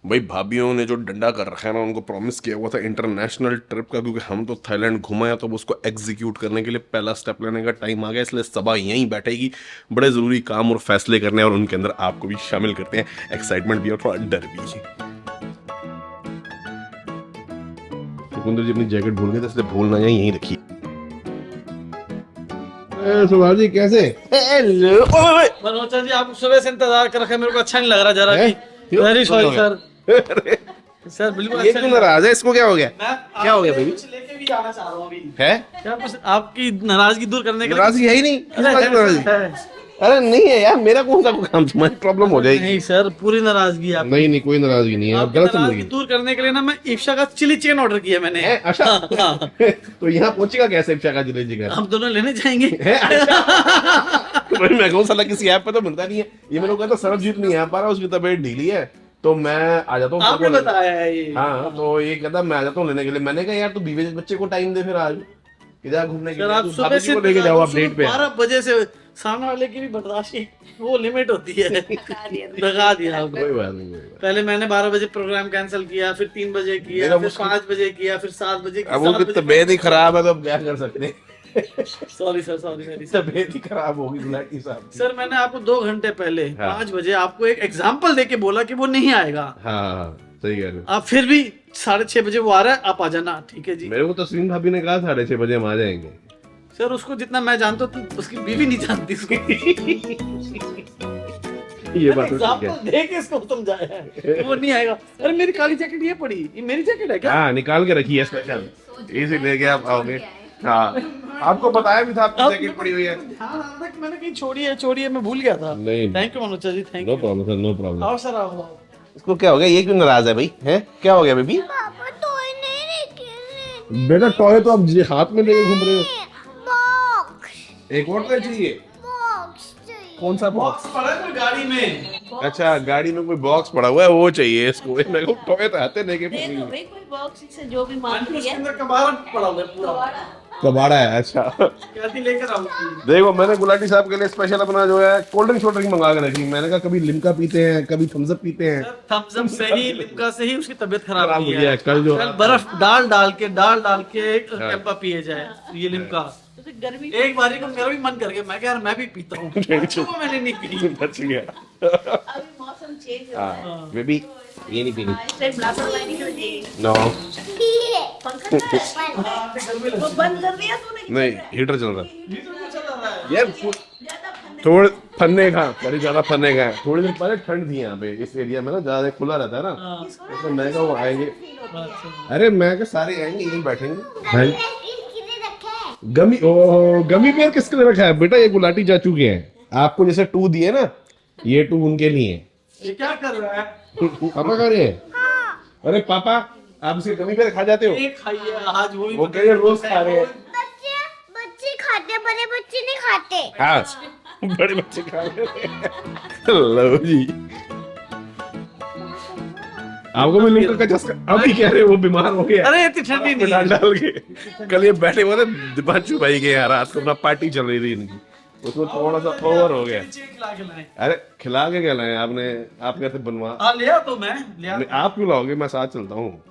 भाई भाभीियों ने जो डंडा कर रखा है ना, उनको प्रॉमिस किया हुआ था इंटरनेशनल ट्रिप का, क्योंकि हम तो थाईलैंड घुमाए हैं, तो उसको एग्जीक्यूट करने के लिए पहला स्टेप लेने का टाइम आ गया। इसलिए सभा यहीं बैठेगी, बड़े ज़रूरी काम और फैसले करने हैं, और उनके अंदर आपको भी शामिल करते हैं। एक्साइटमेंट भी और थोड़ा डर भी। सुकुंदर जी अपनी जैकेट भूल गए थे, इसलिए भूलना जाए यहीं रखी। सुभाष जी कैसे? हेलो। मनोज जी, आप सुबह से इंतजार कर रखे हैं, मेरे को अच्छा नहीं लग रहा जरा भी। Very sorry sir. सर बिल्कुल ये अच्छा क्यों नहीं लग रहा। नाराज है? इसको क्या हो गया? क्या हो गया आपके भाई? कुछ लेके भी आना चाह रहा हूँ अभी। है क्या कुछ आपकी नाराजगी दूर करने के लिए? नाराजगी है ही नहीं। किस बात की नाराजगी? है। अरे नहीं है यार, मेरा कौन सा कोई काम, तुम्हारी प्रॉब्लम हो जाएगी। नहीं सर, पूरी नाराजगी है आपकी। नहीं नहीं, कोई नाराजगी नहीं है, आप आपकी गलत नाराजगी समझिए। दूर करने के लिए ना, मैं इफ्शा का चिली चिकन ऑर्डर किया मैंने। अच्छा हाँ। तो यहाँ पहुंचेगा कैसे इफ्शा का जिले जिगर? हम दोनों लेने जाएंगे। है? अच्छा। तो भाई मैं कहूँ साला किसी ऐप पे तो मिलता नहीं है। ये मेरे को कहता सरबजीत नहीं आ पा रहा, उसकी तबीयत ढीली है, तो मैं आ जाता हूँ। आपने बताया है ये। हाँ, तो ये कहता मैं आ जाता हूँ लेने के लिए। मैंने कहा यार तू बीवी बच्चे को टाइम दे फिर आज किधर घूमने के सर लिए, आप तू सुबह भाभी से जी को लेके जाओ, आप डेट पे। 12 बजे से सामने वाले की भी बर्दाश्त की वो लिमिट होती है। लगा दिया आपको। कोई बात नहीं, कोई बात पहले मैंने 12 बजे प्रोग्राम कैंसिल किया, फिर 3 बजे किया, मेरा फिर मुश्किल- 5 बजे किया, फिर 7 बजे नहीं। अब वो तबीयत ही खराब है तो अब क्या कर सकते हैं। सॉरी सर, सॉरी मेरी। तबीयत ही खराब होगी गुलाटी साहब की। सर मैंने आपको 2 घंटे पहले हाँ। 5 बजे आपको एक एग्जांपल देके बोला कि वो नहीं आएगा। हाँ सही कह रहे हो। आप फिर भी 6:30 बजे वो आ रहा है, आप आ जाना। ठीक है जी। मेरे को तस्लीम भाभी ने कहा 6:30 बजे हम आ जाएंगे। सर उसको जितना मैं जानता हूँ उसकी बीवी नहीं जानती उसको। ये बात तो ठीक है। एग्जांपल दे के इसको समझाया है वो नहीं आएगा। अरे मेरी काली जैकेट ये पड़ी, ये मेरी जैकेट है क्या? हाँ निकाल के रखी है स्पेशल, इसी लेके आप आओगे। हाँ आपको बताया भी था आपकी जैकेट पड़ी हुई है। हाँ, मैंने कहीं छोड़ी है, मैं भूल गया था। नहीं। Thank you Manoj ji, thank no you. Problem sir, no problem. आओ सर, आओ। इसको क्या हो गया? ये क्यों नाराज है भाई? है क्या हो गया बेबी? पापा टॉय नहीं लेके बेटा टॉय तो आप हाथ में लेके घूम रहे हो। बॉक्स एक और टॉय चाहिए? बॉक्स चाहिए। कौन सा बॉक्स? बॉक्स पड़ा है कोई गाड़ी में। अच्छा गाड़ी में कोई बॉक्स पड़ा हुआ है, वो चाहिए इसको। मैं को टॉय तो आते लेके दे दो भाई कोई बॉक्स से जो भी मांग उसके लिया। अंदर कबाड़ पड़ा हुआ है पूरा। कबाड़ा है। अच्छा कहती लेकर आऊंगी। देखो मैंने गुलाटी साहब के लिए स्पेशल अपना जो है कोल्ड ड्रिंक मंगा के रखी। मैंने कहा कभी लिम्का पीते हैं, कभी थम्स अप पीते हैं। थम्स अप से ही, लिम्का से ही उसकी तबीयत खराब खराब हुई हो गया है। कल जो- बर्फ डाल के कैंपा पिए जाए ये लिम्का। तो फिर गर्मी एक बारी को मेरा भी मन कर गया, मैं कह यार मैं भी पीता हूँ। वो मैंने नहीं पी। बच गया। अभी मौसम चेंज हो रहा है। हाँ बेबी ये नहीं पीनी। इस टाइम ब्लास्टर लाइनिंग कर देगी। नो पंखा चल रहा है। वो बंद कर दिया तूने? नहीं, हीटर चल रहा है यार। ज्यादा फंदे थोड़े फन्ने का बड़ी ज्यादा फन्ने का है। थोड़ी देर पहले ठंड थी यहाँ पे इस एरिया में ना, ज्यादा खुला रहता है ना, तो मैं कहा वो आएंगे। अरे मैं कहा सारे आएंगे, यहीं बैठेंगे भाई। किसने रखा है? गमी ओ गमी बेर किसके लिए रखा है बेटा? ये गुलाटी चाचू के हैं। आपको जैसे 2 दिए ना, ये 2 उनके लिए हैं। ये क्या कर रहा है? पापा खा रहे हैं? अरे पापा आप इसके गमी बेर खा जाते हो? एक खाइए आज वो भी वो कह रहे रोज खा रहे हैं। बच्चे बच्चे खाते, बड़े बच्चे नहीं खाते। हाँ बड़े बच्चे खा रहे हैं। लो जी आपको भी लिंकर का चस्का। अभी कह रहे वो बीमार हो गया। अरे इतनी ठंडी नहीं है। डाल के कल ये बैठे हुए थे दिपांशु भाई के यहाँ, रात को अपना पार्टी चल रही थी इनकी, उसमें थोड़ा सा ओवर हो गया। अरे खिला के क्या लाए आपने? आप कहते बनवा। हाँ लिया तो मैं लिया। नहीं, आप क्यों लाओगे? मैं साथ चलता हूँ।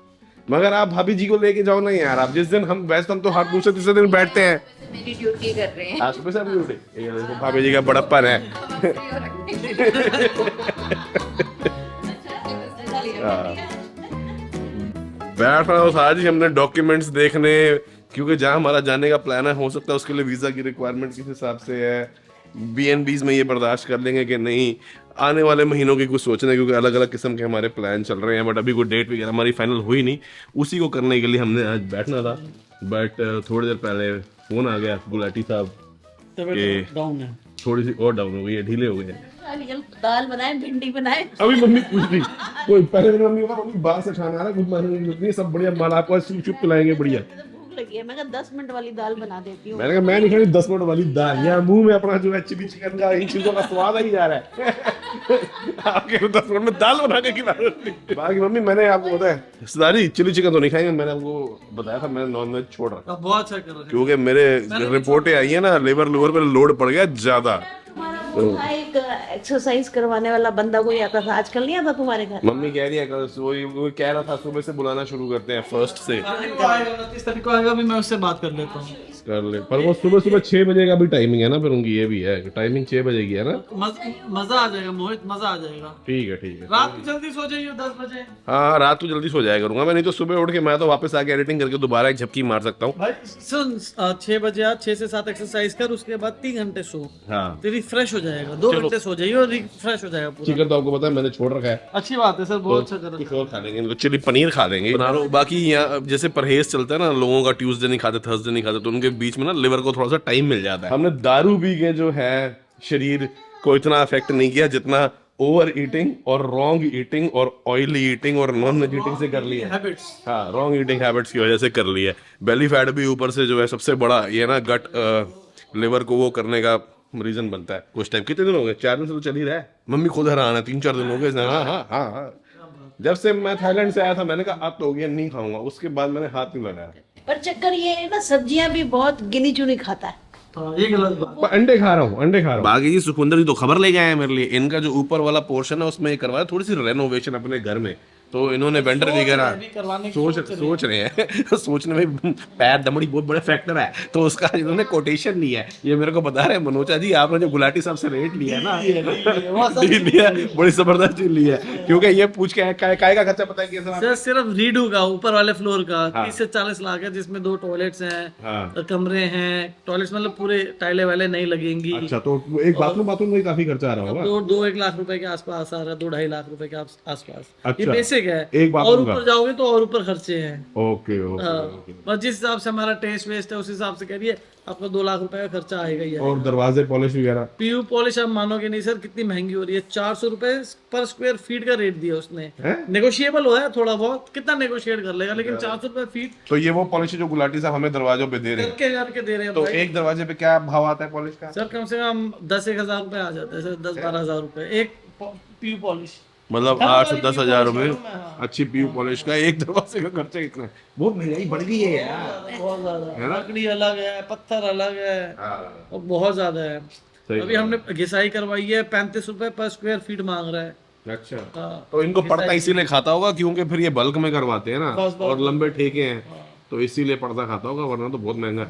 मगर आप भाभी जी को लेके जाओ ना यार। आप जिस दिन हम वैसे हम तो हर दूसरे तीसरे दिन बैठते हैं। मेरी ड्यूटी कर रहे हैं। आज सुबह से अभी उठे। ये देखो भाभी जी का बड़प्पन है। बैठ रहा हूँ आज ही हमने डॉक्यूमेंट्स देखने, क्योंकि जहाँ हमारा जाने का प्लान है, हो सकता है उसके लिए वीज़ा की रिक्वायरमेंट किस हिसाब से है, BNBs में ये बर्दाश्त कर लेंगे कि नहीं, आने वाले महीनों की कुछ सोचना, क्योंकि अलग अलग किस्म के हमारे प्लान चल रहे हैं। बट अभी कोई डेट वगैरह हमारी फाइनल हुई नहीं, उसी को करने के लिए हमने आज बैठना था। बट थोड़ी देर पहले फ़ोन आ गया गुलाटी साहब के, डाउन है। थोड़ी सी और डाउन हो गई है, ढीले हो गए हैं। आजकल दाल बनाए, भिंडी बनाए। अभी मम्मी पूछ रही, कोई पहले मेरी मम्मी को मम्मी बाहर से खाना आ रहा है, कुछ मालूम नहीं, सब बढ़िया माल आपको चुप चुप पिलाएंगे बढ़िया। तो भूख लगी है, मैं कहा 10 मिनट वाली दाल बना देती हूँ। मैंने कहा मैं नहीं खानी 10 मिनट वाली दाल। यहाँ मुंह में अपना जो है चिली चिकन का इन चीजों का स्वाद ही जा रहा है। आपके को 10 मिनट में दाल बना के खिला रही। बाकी मम्मी मैंने आपको बताया रिश्तेदारी चिली चिकन तो नहीं खाएंगे, मैंने आपको बताया था मैंने नॉनवेज छोड़ रहा आप बहुत अच्छा कर रहे हैं। क्योंकि मेरे रिपोर्टें आई है ना, लिवर पे लोड पड़ गया ज्यादा। तुम्हारा एक एक्सरसाइज करवाने वाला बंदा कोई आता था, आजकल नहीं आता तुम्हारे घर? मम्मी कह रही है कल वो कह रहा था सुबह से बुलाना शुरू करते हैं फर्स्ट से। 29 तारीख को आएगा, भी मैं उससे बात कर लेता हूँ। कर ले, पर वो सुबह सुबह 6 बजे का भी टाइमिंग है ना, फिर उनकी ये भी है टाइमिंग 6 बजे की है ना। मजा आ जाएगा मोहित, मजा आ जाएगा। ठीक है ठीक है। रात को जल्दी सो जाइए 10 बजे। हाँ रात को जल्दी सो जाया करूंगा मैं, नहीं तो सुबह उठ के मैं तो वापस आके एडिटिंग करके दोबारा एक झपकी मार सकता हूँ। भाई सुन, 6 बजे आज 6 से 7 एक्सरसाइज कर, उसके बाद 3 घंटे सो, हाँ तो रिफ्रेश हो जाएगा। 2 घंटे सो जाइए और रिफ्रेश हो जाएगा पूरा। चिकन तो आपको पता है मैंने छोड़ रखा है, अच्छी बात है सर, बहुत अच्छा कर कुछ और खा लेंगे, इनको चिली पनीर खा लेंगे बना लो। बाकी यहाँ जैसे परहेज चलता है ना लोगों का, ट्यूसडे नहीं खाते थर्सडे नहीं खाते, तो उनके बीच में ना लिवर को थोड़ा सा टाइम मिल जाता है। हमने दारू पी के जो है शरीर को इतना अफेक्ट नहीं किया जितना ओवर ईटिंग और रॉन्ग ईटिंग और ऑयली ईटिंग और नॉन वेज ईटिंग से कर लिया है। हैबिट्स। हाँ रॉन्ग ईटिंग हैबिट्स की वजह से कर लिया है। बेली फैट भी ऊपर से जो है सबसे बड़ा ये ना गट लिवर को वो करने का रीजन बनता है। कुछ टाइम, कितने दिन हो गए, 4 दिन से तो चल ही रहा है। मम्मी खुद हैरान है, 3-4 दिन हो गए। हाँ हाँ हाँ हाँ, जब से मैं थाईलैंड से आया था मैंने कहा अब तो हो गया नहीं खाऊंगा, उसके बाद मैंने हाथ नहीं लगाया। पर चक्कर ये है ना, सब्जियां भी बहुत गिनी चुनी खाता है। हाँ, ये गलत बात। अंडे खा रहा हूँ। बाकी जी सुखविंदर जी तो खबर ले गए हैं मेरे लिए, इनका जो ऊपर वाला पोर्शन है उसमें करवाया थोड़ी सी रेनोवेशन अपने घर में, तो इन्होंने वेंडर वगैरह सोच रहे हैं सोचने में पैर दमड़ी बहुत बड़े फैक्टर है, तो उसका इन्होंने कोटेशन लिया है। ये मेरे को बता रहे हैं मनोजा जी, आपने जो गुलाटी साहब से रेट लिया है ना, डील लिया, बड़ी जबरदस्त डील लिया है। क्योंकि ये पूछ के काय का खर्चा पता है कैसा सर? सिर्फ रीडू का ऊपर वाले फ्लोर का 30 से 40 लाख है, जिसमें 2 टॉयलेट्स हैं, कमरे हैं, टॉयलेट्स मतलब पूरे टाइलें वाले नहीं लगेंगी। अच्छा, तो एक बाथरूम में काफी खर्चा आ रहा होगा। 2-1 लाख रुपए के आसपास आ रहा है, 2-2.5 लाख रुपए के आसपास। अच्छा, ये बेसिक है। एक और ऊपर जाओगे तो और ऊपर खर्चे हैं। ओके बस जिस हिसाब से हमारा टेस्ट वेस्ट है उस हिसाब से करिए, आपका 2 लाख रुपए का खर्चा आएगा ही। और दरवाजे पॉलिश वगैरह, पीयू पॉलिश आप मानोगे नहीं सर कितनी महंगी हो रही है। 400 रुपए पर स्क्वायर फीट का रेट दिया उसने। नेगोशिएबल हो है थोड़ा बहुत, कितना नेगोशिएट कर लेगा, लेकिन 400 रुपए फीट। तो ये वो पॉलिश जो गुलाटी साहब हमें दरवाजों पे दे रहे हैं, करके दे रहे हैं। तो एक दरवाजे पे क्या भाव आता है पॉलिश का? सर कम से कम 10-1 हजार रुपए आ जाते हैं सर, 10-12 हजार रुपए एक पीयू पॉलिश। मतलब 8 से 10 हजार रुपए अच्छी पीयू पॉलिश का। एक दरवाजे का खर्चा कितना है? बहुत महंगाई बढ़ गई है यार, बहुत ज्यादा। लकड़ी अलग है, पत्थर अलग है, और बहुत ज्यादा है। अभी हमने घिसाई करवाई है, 35 रुपए पर स्क्वायर फीट मांग रहा है। अच्छा, तो इनको पड़ता इसीलिए खाता होगा क्योंकि फिर ये बल्क में करवाते हैं ना, और लंबे ठेके हैं, तो इसीलिए पड़ता खाता होगा, वरना तो बहुत महंगा है।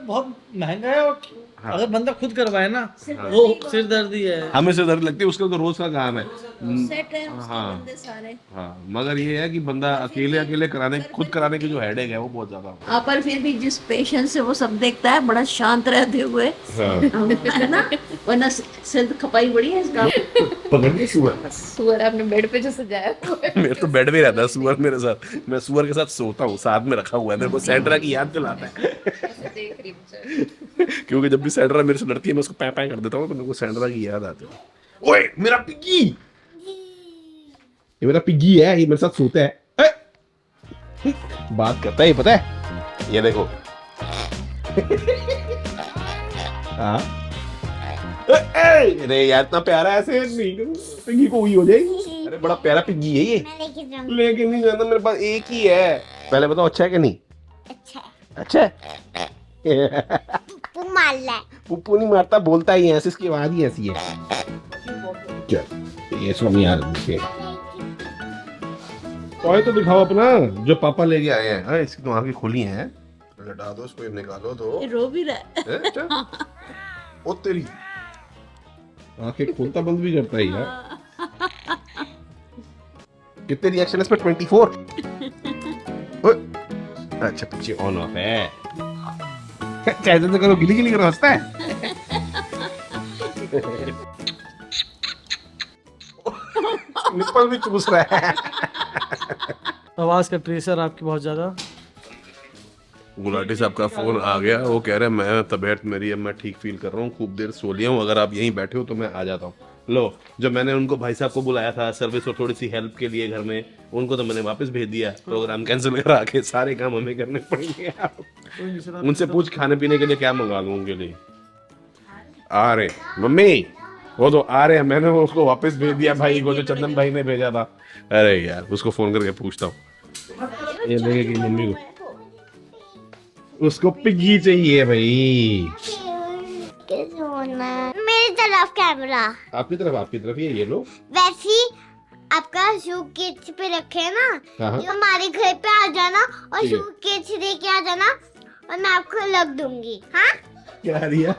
बहुत महंगा है। और अगर बंदा खुद करवाए ना, वो सिर दर्दी है, हमें सिर दर्द लगती है, उसका तो रोज का काम है। सेट है उसके बंदे सारे। हाँ, मगर ये है कि बंदा अकेले खुद कराने की जो हेडेक है वो बहुत ज्यादा। पर फिर भी जिस पेशेंस से वो सब देखता है, बड़ा शांत रहते हुए, है ना, वरना सिर खपाई बड़ी है इसका। पकड़िए सुअर, सुअर आपने बेड पे जो सजाया हुआ है। मेरे तो बेड में रहता है सुअर मेरे साथ, मैं सुअर के साथ सोता हूँ, साथ में रखा हुआ है, मेरे को सैंड्रा की याद दिलाता है। देख रही मुझे। क्योंकि जब भी सैंड्रा मेरे से लड़ती है मैं उसको पैं पैं कर देता हूँ, तो मेरे को सैंड्रा की याद आती है। ओए मेरा पिग्गी, ये मेरा पिग्गी है, ये मेरे साथ सोता है, बात करता है, ये पता है, ये देखो। हाँ, अरे यार इतना प्यारा ऐसे नहीं करो, पिग्गी को हुई हो जाएगी। अरे बड़ा प्यारा पिग्गी है ये, लेकिन नहीं जाना, मेरे पास एक ही है। पहले बताओ अच्छा है कि नहीं? अच्छा है। तू मार ले। पुप्पू नहीं मारता, बोलता ही ऐसे, इसकी आवाज ही ऐसी है। ये सुन यार, टॉय तो दिखाओ अपना जो पापा लेके आए हैं। हाँ, इसकी तो आंखें खुली हैं, हटा दो इसको, निकालो तो। रो भी रहा है। अच्छा, ओ तेरी आंखें खोलता बंद भी करता है यार। कितने रिएक्शन इस पर? 24। अच्छा, पीछे ऑन ऑफ है, चाहे तो करो, गिली गिली करो, हंसता है। निप्पल भी चूस रहा है। आवाज का प्रेशर आपकी बहुत ज्यादा। गुलाटी साहब का फोन आ गया, वो कह रहे हैं मैं तबीयत मेरी अब मैं ठीक फील कर रहा हूँ, खूब देर सो लिया हूँ, अगर आप यहीं बैठे हो तो मैं आ जाता हूँ। लो, जब मैंने उनको भाई साहब को बुलाया था सर्विस और थोड़ी सी हेल्प के लिए घर में, उनको तो मैंने वापस भेज दिया, प्रोग्राम कैंसिल करा के, सारे काम हमें करने पड़ेंगे। उनसे पूछ खाने पीने के लिए क्या मंगा लूँ उनके लिए। आ रहे मम्मी, वो तो आ रहे हैं, मैंने उसको वापस भेज दिया भाई को, जो चंदन भाई ने भेजा था। अरे यार, उसको फोन करके पूछता हूँ, ये देखेगी मम्मी को, उसको पिग्गी चाहिए भाई। मेरी तरफ क्या कैमरा आपकी तरफ ये लो। वैसे ही आपका सूटकेस पे रखे ना, हाँ। जो हमारे घर पे आ जाना और ठीक है। सूटकेस लेके आ जाना और मैं आपको लग दूंगी। हाँ क्या रिया,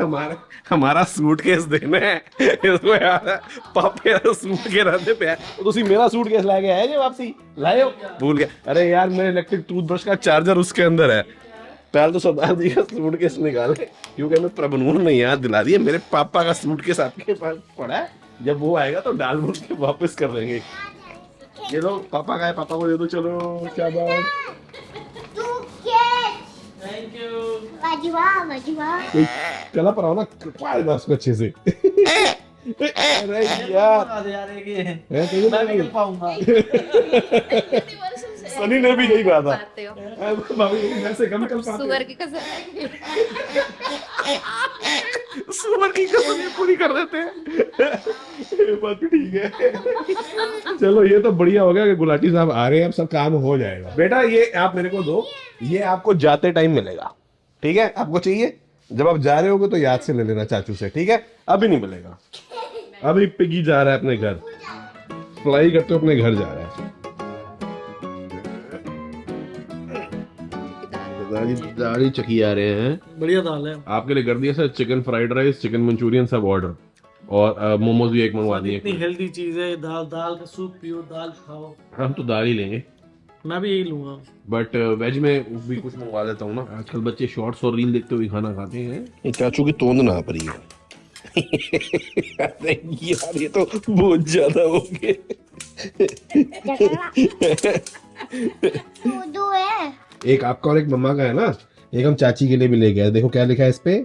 हमारा सूटकेस देना है इसको यार, पापे का सूटकेस रहते पे तो तुसी मेरा सूटकेस ला के आए जे वापसी लाए हो, भूल गया। अरे यार मेरे इलेक्ट्रिक टूथब्रश का चार्जर उसके अंदर है। पहले तो सरदार जी का सूटकेस निकाले, क्योंकि हमें प्रभनूर ने याद दिला दिया मेरे पापा का सूटकेस आपके पास पड़ा है, जब वो आएगा तो डाल बोल के वापस कर देंगे। ये लो पापा का है, पापा को दे दो। चलो क्या बात, सूटकेस थैंक यू। वाजीवा चला पर आओ ना, पाएगा उसको अच्छे से। अरे यार यार ये है तो ये मैं भी कर पाऊंगा। सनी ने भी यही कहा था। पाते हो भाभी वैसे कम कर पाते सुअर की कसम सुअर की कसम ये पूरी कर देते हैं। ये बात भी ठीक है। चलो ये तो बढ़िया हो गया कि गुलाटी साहब आ रहे हैं, अब सब काम हो जाएगा। बेटा ये आप मेरे को दो, ये आपको जाते टाइम मिलेगा, ठीक है? आपको चाहिए, जब आप जा रहे होगे तो याद से ले लेना चाचू से, ठीक है? अभी नहीं मिलेगा, अभी पिगी जा रहा है अपने घर, फ्लाई करते अपने घर जा रहा है। दाढ़ी चकी आ रहे हैं, बढ़िया दाल है। आपके लिए कर दिया sir chicken fried rice, chicken Manchurian सब ऑर्डर, और मोमोज भी एक मंगवा दिए। इतनी हेल्दी चीज है, दाल का सूप पियो, दाल खाओ। हम तो दाल ही लेंगे, मैं भी यही लूंगा। बट वेज में भी कुछ मंगवा देता हूँ ना। आजकल बच्चे शॉर्ट्स और रील देखते हुए खाना खाते हैं। चाचू की तोंद ना पड़ी है। अरे यार ये तो बहुत ज्यादा हो गए। दो है, एक आपका और एक मम्मा का है ना, एक हम चाची के लिए भी ले गए। देखो क्या लिखा है इस पे,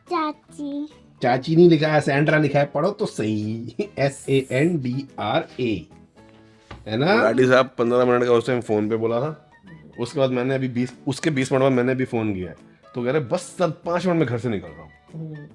चाची चाची नहीं लिखा है, सैंड्रा लिखा है, पढ़ो तो सही, SANDRA है ना। लाडी साहब 15 मिनट का उस टाइम फोन पे बोला था, उसके बाद मैंने अभी 20 मिनट बाद मैंने भी फोन किया, तो कह रहे बस सर 5 मिनट में घर से निकल रहा हूँ।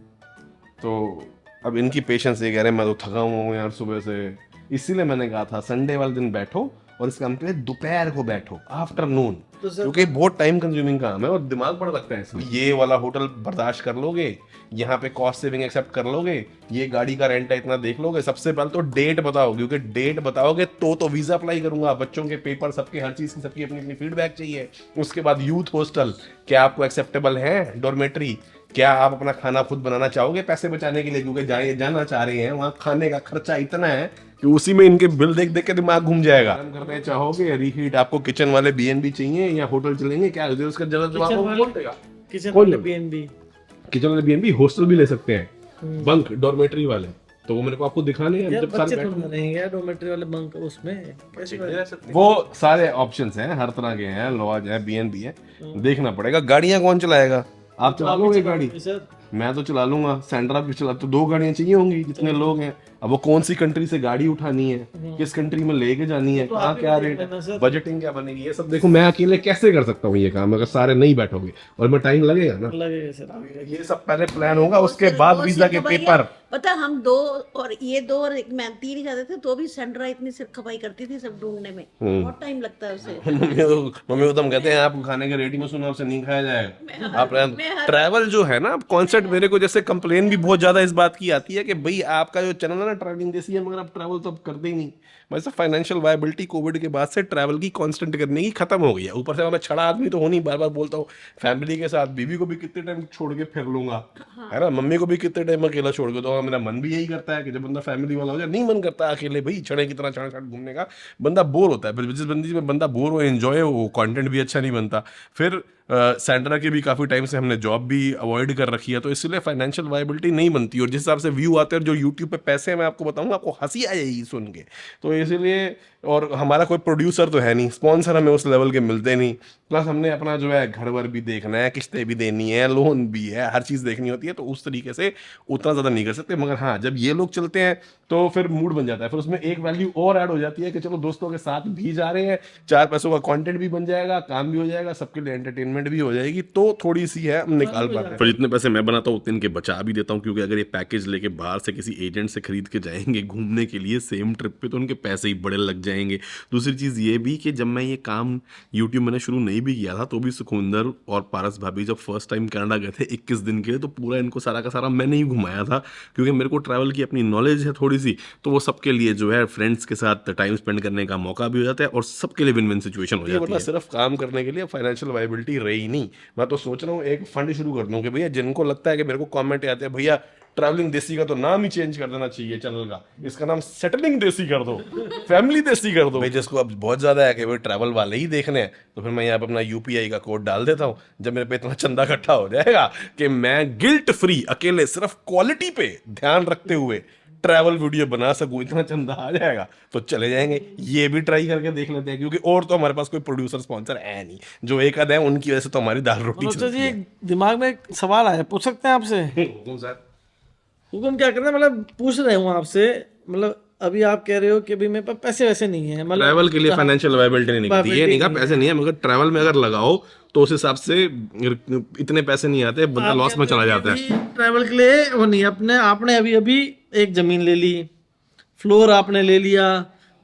तो अब इनकी पेशेंस ये कह रहे हैं मैं तो थका हुआ हूँ यार सुबह से, इसीलिए मैंने कहा था संडे वाले दिन बैठो और इस काम के लिए दोपहर को बैठो, आफ्टरनून, क्योंकि बहुत टाइम कंज्यूमिंग काम है और दिमाग बड़ा लगता है इसमें। ये वाला होटल बर्दाश्त कर लोगे, यहाँ पे कॉस्ट सेविंग एक्सेप्ट कर लोगे, ये गाड़ी का रेंट है इतना देख लोगे। सबसे पहले तो डेट बताओ, क्योंकि डेट बताओगे तो वीजा अप्लाई करूंगा, बच्चों के पेपर सबके, हर चीज की सबकी अपनी अपनी फीडबैक चाहिए। उसके बाद यूथ हॉस्टल, क्या आपको एक्सेप्टेबल है? डॉर्मेट्री, क्या आप अपना खाना खुद बनाना चाहोगे पैसे बचाने के लिए, क्योंकि जाना चाह रहे हैं वहाँ, खाने का खर्चा इतना है कि उसी में इनके बिल देख देख के दिमाग घूम जाएगा। करना चाहोगे रीहीट, आपको किचन वाले BNB चाहिए या होटल चलेंगे, क्या उसका जवाब बोल देगा। किचन वाले BNB, किचन वाले BNB, हॉस्टल भी ले सकते हैं, बंक डॉर्मेट्री वाले, तो वो मेरे को आपको दिखाने हैं। यार जब बच्चे सारे थोड़ा नहीं यार डॉर्मेट्री वाले बंक उसमें कैसे रह सकते हैं? वो सारे ऑप्शंस हैं, हर तरह के हैं, लॉज है, BNB है, देखना पड़ेगा। गाड़ियां कौन चलाएगा? आप चला लोगे गाड़ी? सर मैं तो चला लूंगा, सैंड्रा भी चला, तो 2 गाड़ियां चाहिए होंगी जितने लोग हैं। अब वो कौन सी कंट्री से गाड़ी उठानी है, किस कंट्री में लेके जानी है, कहाँ क्या रेट है, बजटिंग क्या बनेगी, ये सब देखो। मैं अकेले कैसे कर सकता हूँ ये काम अगर सारे नहीं बैठोगे, और मैं टाइम लगेगा ना, लगेगा सर। ये सब पहले प्लान होगा, उसके बाद वीजा के पेपर। पता हम 2 और ये 2 और एक मैं 3 ही जाते थे, तो भी सैंड्रा इतनी सिर खपाई करती थी सब ढूंढने में, बहुत टाइम लगता है उसे। मम्मी को तो हम कहते हैं आपको खाने के रेटिंग में सुना आपसे नहीं खाया जाएगा। आप ट्रैवल जो है ना कॉन्सेप्ट, मेरे को जैसे कंप्लेन भी बहुत ज्यादा इस बात की आती है कि भाई आपका जो चैनल है ना ट्रैवलिंग जैसी है, मगर आप ट्रैवल तो अब करते ही नहीं। वैसे फाइनेंशियल वायबिलिटी कोविड के बाद से ट्रैवल की कांस्टेंट करने की खत्म हो गई है। ऊपर से मैं छड़ा आदमी तो हो नहीं, बार बार बोलता हूँ, फैमिली के साथ बीवी को भी कितने टाइम छोड़ के फिर लूंगा, है ना, मम्मी को भी कितने टाइम अकेला छोड़ के, तो मेरा मन भी यही करता है कि जब बंदा फैमिली वाला हो जाए, नहीं मन करता अकेले भाई छड़े की तरह छाड़ छाड़ घूमने का, बंदा बोर होता है। फिर जिस बंदी में बंदा बोर हो, एंजॉय हो, वो कंटेंट भी अच्छा नहीं बनता। फिर सैंड्रा के भी काफ़ी टाइम से हमने जॉब भी अवॉइड कर रखी है, तो इसलिए फाइनेंशियल वायबिलिटी नहीं बनती, और जिस हिसाब से व्यू आते हैं, जो यूट्यूब पे पैसे हैं, मैं आपको बताऊंगा, आपको हंसी आएगी सुन के। तो इसीलिए, और हमारा कोई प्रोड्यूसर तो है नहीं, स्पॉन्सर हमें उस लेवल के मिलते नहीं, प्लस हमने अपना जो है घर वर भी देखना है, किस्तें भी देनी है, लोन भी है, हर चीज़ देखनी होती है, तो उस तरीके से उतना ज़्यादा नहीं कर सकते। मगर हाँ, जब ये लोग चलते हैं तो फिर मूड बन जाता है, फिर उसमें एक वैल्यू और ऐड हो जाती है कि चलो दोस्तों के साथ भी जा रहे हैं, 4 पैसों का कंटेंट भी बन जाएगा, काम भी हो जाएगा, सबके लिए एंटरटेनमेंट भी हो जाएगी, तो थोड़ी सी है हम निकाल पाते हैं। फिर जितने पैसे मैं बनाता हूँ उतने के बचा भी देता हूँ, क्योंकि अगर ये पैकेज लेके बाहर से किसी एजेंट से खरीद के जाएंगे घूमने के लिए सेम ट्रिप पे, तो उनके पैसे ही बड़े लग जाएंगे। जाएंगे। दूसरी चीज़ ये भी कि जब मैं ये काम यूट्यूब मैंने शुरू नहीं भी किया था तो भी सुखविंदर और पारस भाभी जब फर्स्ट टाइम कनाडा गए थे 21 दिन के लिए, तो पूरा इनको सारा का सारा मैंने ही घुमाया था, क्योंकि मेरे को ट्रैवल की अपनी नॉलेज है थोड़ी सी, तो वो सबके लिए जो है फ्रेंड्स के साथ टाइम स्पेंड करने का मौका भी हो जाता है और सबके लिए विन विन सिचुएशन हो जाती है। सिर्फ काम करने के लिए फाइनेंशियल वायबिलिटी रही नहीं, मैं तो सोच रहा हूँ एक फंड शुरू कर दूं कि भैया जिनको लगता है कि मेरे को कमेंट आते हैं भैया ट्रैवलिंग देसी का तो नाम ही चेंज कर देना चाहिए चैनल का, इसका नाम सेटलिंग देसी कर दो, फैमिली देसी कर दो भाई, जिसको अब बहुत ज्यादा है कि भाई ट्रैवल वाले ही देखने हैं, तो फिर मैं यहाँ पे अपना यूपीआई का कोड डाल देता हूँ। जब मेरे पे इतना चंदा इकट्ठा हो जाएगा कि मैं गिल्ट फ्री अकेले सिर्फ क्वालिटी पे ध्यान रखते हुए ट्रैवल वीडियो बना सकूं, इतना चंदा आ जाएगा तो चले जाएंगे। ये भी ट्राई करके देख लेते हैं, क्योंकि और तो हमारे पास कोई प्रोड्यूसर स्पॉन्सर है नहीं, जो एक आध है उनकी वजह से तो हमारी दाल रोटी मनोज चलती जी, है। एक दिमाग में एक सवाल आया, पूछ सकते हैं आपसे? हुकुम सर। हुकुम क्या करना है, मतलब पूछ रहे हूँ आपसे, मतलब अभी आप कह रहे हो कि भाई मेरे पास पैसे वैसे नहीं है, मतलब ट्रैवल के लिए फाइनेंशियल वायबिलिटी नहीं निकलती, ये नहीं कहा पैसे नहीं है, मगर ट्रैवल में अगर लगाओ तो उस हिसाब से इतने पैसे नहीं आते, बंदा लॉस में चला जाता है। ट्रैवल के लिए वो नहीं, आपने अभी अभी एक जमीन ले ली, फ्लोर आपने ले लिया,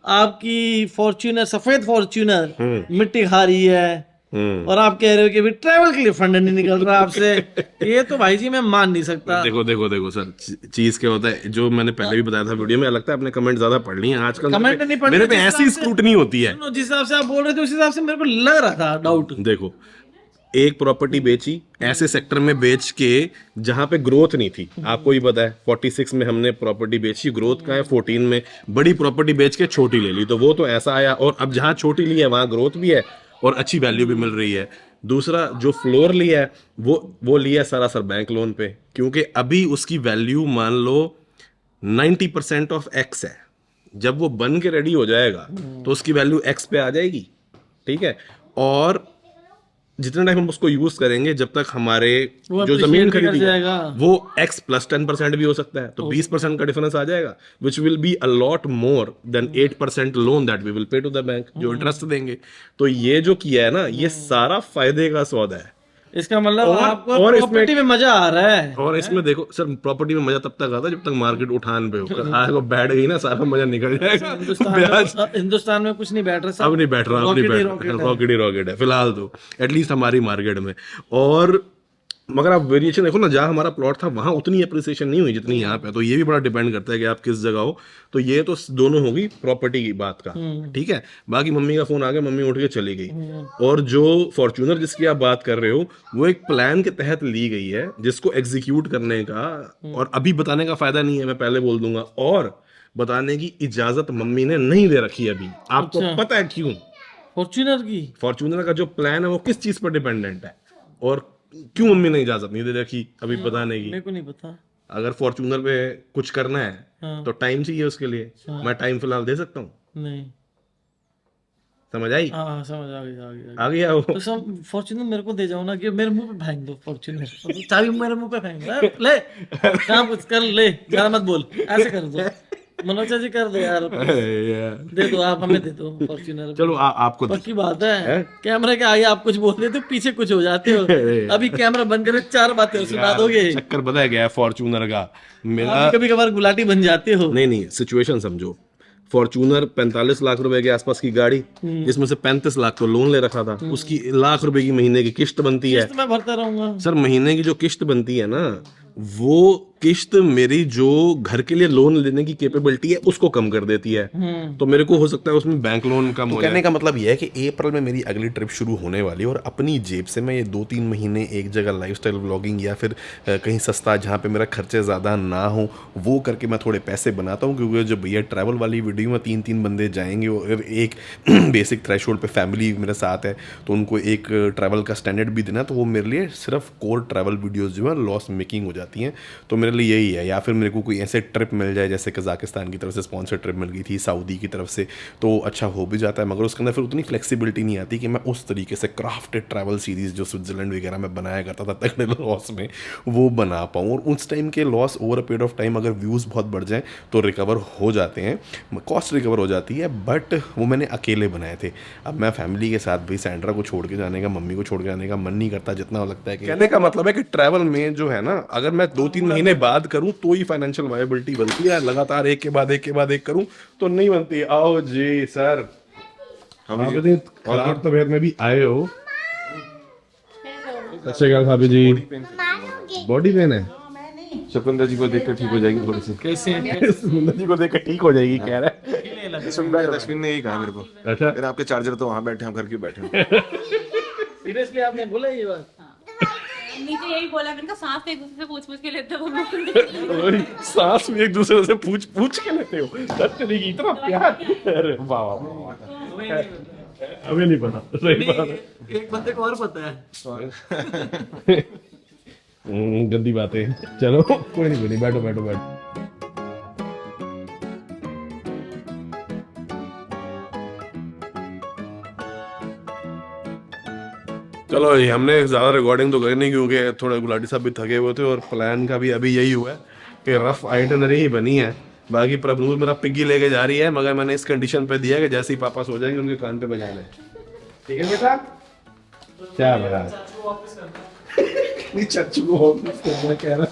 आपकी फॉर्च्यूनर सफेद फॉर्च्यूनर मिट्टी खा रही है, और आप कह रहे हो कि भाई ट्रैवल के लिए फंड नहीं निकल रहा आपसे, ये तो भाई जी मैं मान नहीं सकता। देखो सर, चीज क्या होता है, जो मैंने पहले भी बताया था वीडियो में, लगता है आपने कमेंट ज्यादा पढ़ ली है आजकल, कमेंट नहीं पढ़, मेरे पे ऐसी स्क्रूटनी होती है। जिस हिसाब से आप बोल रहे थे उस हिसाब से मेरे को लग रहा था डाउट। देखो, एक प्रॉपर्टी बेची ऐसे सेक्टर में बेच के जहां पे ग्रोथ नहीं थी, आपको ही पता है 46 में हमने प्रॉपर्टी बेची, ग्रोथ का है 14 में, बड़ी प्रॉपर्टी बेच के छोटी ले ली, तो वो तो ऐसा आया, और अब जहां छोटी ली है वहां ग्रोथ भी है और अच्छी वैल्यू भी मिल रही है। दूसरा जो फ्लोर लिया है वो लिया सरासर बैंक लोन पे, क्योंकि अभी उसकी वैल्यू मान लो 90% ऑफ एक्स है, जब वो बन के रेडी हो जाएगा तो उसकी वैल्यू एक्स पे आ जाएगी, ठीक है। और जितना टाइम हम उसको यूज करेंगे, जब तक हमारे जो जमीन खरीदी है वो x प्लस 10% भी हो सकता है, तो 20% का डिफरेंस आ जाएगा, which will be a lot more than 8% loan that we will pay to the bank, जो इंटरेस्ट देंगे। तो ये जो किया है ना, ये सारा फायदे का सौदा है। इसका मतलब आपको प्रॉपर्टी में मजा आ रहा है। और इसमें देखो सर, प्रॉपर्टी में मजा तब तक आता है जब तक मार्केट उठान पे होकर आज वो बैठ गई ना, सारा मजा निकल जाएगा। हिंदुस्तान में कुछ नहीं बैठ रहा, अब नहीं बैठ रहा, रॉकेट ही रॉकेट है फिलहाल तो, एटलीस्ट हमारी मार्केट में। और मगर आप वेरिएशन देखो ना, जहाँ हमारा प्लॉट था वहां उतनी अप्रिसिएशन नहीं हुई जितनी यहाँ पे, तो ये भी बड़ा डिपेंड करता है कि आप किस जगह हो। तो ये तो दोनों होगी प्रॉपर्टी की बात का, ठीक है। बाकी मम्मी का फोन आ गया, मम्मी उठ के चली गई। और जो फॉर्च्यूनर जिसकी आप बात कर रहे हो, वो एक प्लान के तहत ली गई है जिसको एग्जीक्यूट करने का, और अभी बताने का फायदा नहीं है, मैं पहले बोल दूंगा। और बताने की इजाजत मम्मी ने नहीं दे रखी अभी, आपको पता है क्यों? फॉर्च्यूनर का जो प्लान है वो किस चीज पर डिपेंडेंट है, और क्यों मम्मी ने इजाजत नहीं दे रखी अभी बताने की? मेरे को नहीं पता। अगर फॉर्च्यूनर पे कुछ करना है तो टाइम चाहिए उसके लिए, मैं टाइम फिलहाल दे सकता हूँ? नहीं। समझ आई? हाँ समझ आ गई। आ गया वो। तो सब फॉर्च्यूनर मेरे को दे जाओ ना, कि मेरे मुंह पे फेंक दो फॉर्च्यूनर, चाबी मेरे मुंह पे फेंक दो, ले काम कुछ कर, ले ज्यादा मत बोल, ऐसे कर दो। मनोज जी कर दो यार, दे दो, आप हमें दे दो फॉर्च्यूनर। चलो आपको पक्की बात है, कैमरे के आगे आप कुछ बोल देते हो, पीछे कुछ हो जाते हो। अभी कैमरा बंद करे 4 बातें सुना दोगे। चक्कर पता है क्या है फॉर्च्यूनर का? मेरा कभी कभार गुलाटी बन जाते हो। नहीं, सिचुएशन समझो। फॉर्च्यूनर 45 लाख रुपए के आसपास की गाड़ी, जिसमें से 35 लाख तो लोन ले रखा था, उसकी लाख रुपए की महीने की किस्त बनती है। मैं भरता रहूंगा सर, महीने की जो किस्त बनती है ना, वो किस्त मेरी जो घर के लिए लोन लेने की कैपेबिलिटी है उसको कम कर देती है। तो मेरे को हो सकता है उसमें बैंक लोन कम हो जाए। कहने का मतलब यह है कि अप्रैल में मेरी अगली ट्रिप शुरू होने वाली है, और अपनी जेब से मैं ये 2-3 महीने एक जगह लाइफस्टाइल व्लॉगिंग या फिर कहीं सस्ता जहाँ पे मेरा खर्चे ज़्यादा ना हो, वो करके मैं थोड़े पैसे बनाता हूँ। क्योंकि जब भैया ट्रैवल वाली वीडियो में 3-3 बंदे जाएंगे और एक बेसिक थ्रेशोल्ड पे फैमिली मेरे साथ है, तो उनको एक ट्रैवल का स्टैंडर्ड भी देना, तो वो मेरे लिए सिर्फ कोर ट्रैवल वीडियोज़ जो है लॉस मेकिंग हो जाती हैं। तो मेरे लिए यही है, या फिर मेरे को कोई ऐसे ट्रिप मिल जाए, जैसे कजाकिस्तान की तरफ से स्पॉन्सर ट्रिप मिल गई थी, सऊदी की तरफ से, तो अच्छा हो भी जाता है। मगर उसके अंदर फिर उतनी फ्लेक्सिबिलिटी नहीं आती कि मैं उस तरीके से क्राफ्टेड ट्रैवल सीरीज़ जो स्विट्जरलैंड वगैरह में बनाया करता था तगड़े लॉस में, वो बना पाऊँ। और उस टाइम के loss over a period of time अगर व्यूज़ बहुत बढ़ जाएँ तो रिकवर हो जाते हैं, कॉस्ट रिकवर हो जाती है। बट वो मैंने अकेले बनाए थे। अब मैं फैमिली के साथ भाई सैंड्रा को छोड़ के जाने का, मम्मी को छोड़ के जाने का मन नहीं करता, जितना लगता है कि कहने का मतलब है कि ट्रैवल में जो है ना, अगर मैं 2-3 महीने बाद करूं तो ही फाइनेंशियल वायबिलिटी बनती है, लगातार एक के बाद एक करूं तो नहीं बनती। आओ जी सर, हम इतनी खराब तबीयत में भी आए हो। अच्छे क्या भाभी जी, बॉडी पेन है? सुकुंदर जी को देखकर ठीक हो जाएगी थोड़ी सी। कैसे सुकुंदर जी को देखकर ठीक हो जाएगी कह रहा है। अश्विन ने यही कहा मेरे को, अच्छा, फिर आपके चार्जर तो वहाँ बैठे, हम घर क्यों बैठे? सीरियसली आपने बोला ये बात? नीचे यही बोला, मैंने कहा सांस एक दूसरे से पूछ के लेते हो तुम लोग। ओए, सांस भी एक दूसरे से पूछ के लेते हो? तेरी इतना प्यार, अरे वाह वाह, हमें नहीं पता, सही बात है। एक बंदे को और पता है। गंदी बातें, चलो कोई नहीं, बैठो बैठो बैठो। चलो ये हमने ज़्यादा रिकॉर्डिंग तो करी नहीं, क्योंकि थोड़े गुलाटी साहब भी थके हुए थे और प्लान का भी अभी यही हुआ है कि रफ आइटनरी ही बनी है। बाकी प्रभु मेरा पिग्गी लेके जा रही है, मगर मैंने इस कंडीशन पे दिया है कि जैसे ही पापा सो जाएंगे उनके कान पे बजा लें। ठीक है बेटा? क्या बड़ा चाचू को ऑफिस करना कह रहा।